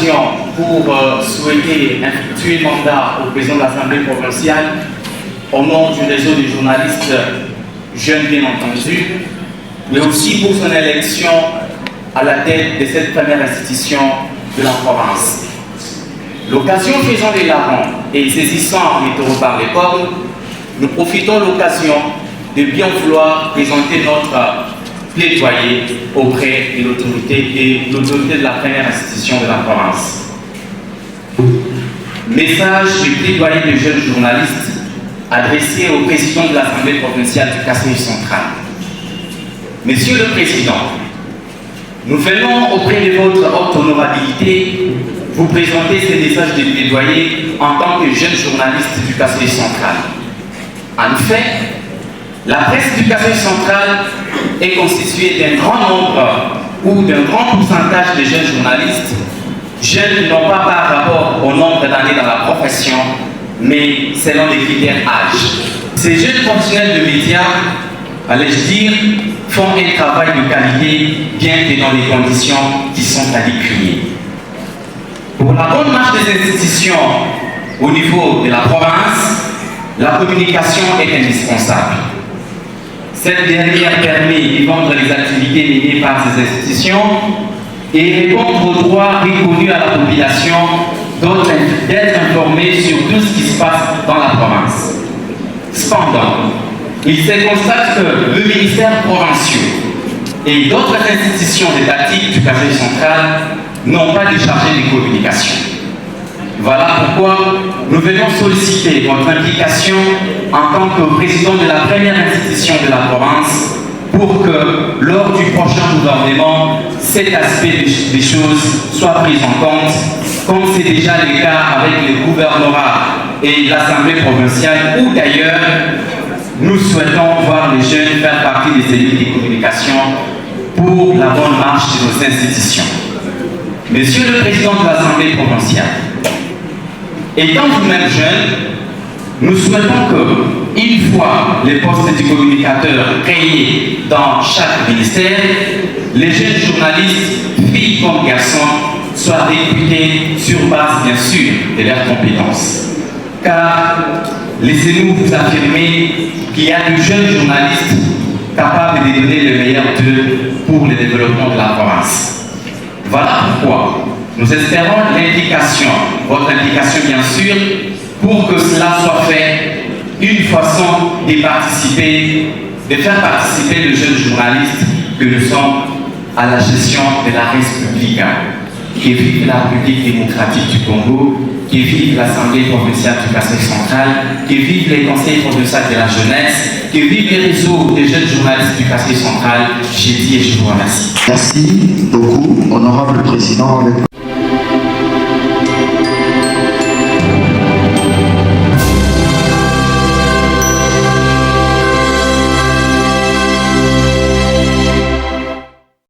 l'occasion pour souhaiter infructuer le mandat au président de l'Assemblée provinciale au nom du réseau des journalistes jeunes bien entendu, mais aussi pour son élection à la tête de cette première institution de la province. L'occasion faisant les larrons et saisissant les taureaux par les cornes, nous profitons de l'occasion de bien vouloir présenter notre plaidoyer auprès de l'autorité de la première institution de la province. Message du plaidoyer des jeunes journalistes adressé au président de l'Assemblée provinciale du Kasaï central. Monsieur le Président, nous venons auprès de votre haute honorabilité vous présenter ces messages de plaidoyer en tant que jeune journaliste du Kasaï central. En effet, la presse du Kasaï central est constituée d'un grand nombre ou d'un grand pourcentage de jeunes journalistes, jeunes non pas par rapport au nombre d'années dans la profession, mais selon les critères âge. Ces jeunes professionnels de médias, allais-je dire, font un travail de qualité, bien que dans les conditions qui sont à décrier. Pour la bonne marche des institutions au niveau de la province, la communication est indispensable. Cette dernière permet de vendre les activités menées par ces institutions et répondre aux droits reconnus à la population d'être informée sur tout ce qui se passe dans la province. Cependant, il se constate que le ministère provincial et d'autres institutions étatiques du Kasaï central n'ont pas déchargé des communications. Voilà pourquoi nous venons solliciter votre implication en tant que président de la première institution de la province pour que, lors du prochain gouvernement, cet aspect des choses soit pris en compte, comme c'est déjà le cas avec le gouvernorat et l'Assemblée provinciale, où d'ailleurs nous souhaitons voir les jeunes faire partie des cellules de communication pour la bonne marche de nos institutions. Monsieur le Président de l'Assemblée provinciale, étant vous-même jeune, nous souhaitons que, une fois les postes de communicateurs créés dans chaque ministère, les jeunes journalistes, filles comme garçons, soient recrutés sur base, bien sûr, de leurs compétences. Car, laissez-nous vous affirmer qu'il y a de jeunes journalistes capables de donner le meilleur d'eux pour le développement de la province. Voilà pourquoi nous espérons l'implication, votre implication bien sûr, pour que cela soit fait, une façon de participer, de faire participer les jeunes journalistes que nous sommes à la gestion de la République, qui vive la République démocratique du Congo, qui vive l'Assemblée provinciale du Kasaï central, qui vive les conseils provinciaux de la jeunesse, qui vive les réseaux des jeunes journalistes du Kasaï central. J'ai dit et je vous remercie. Merci beaucoup, honorable président.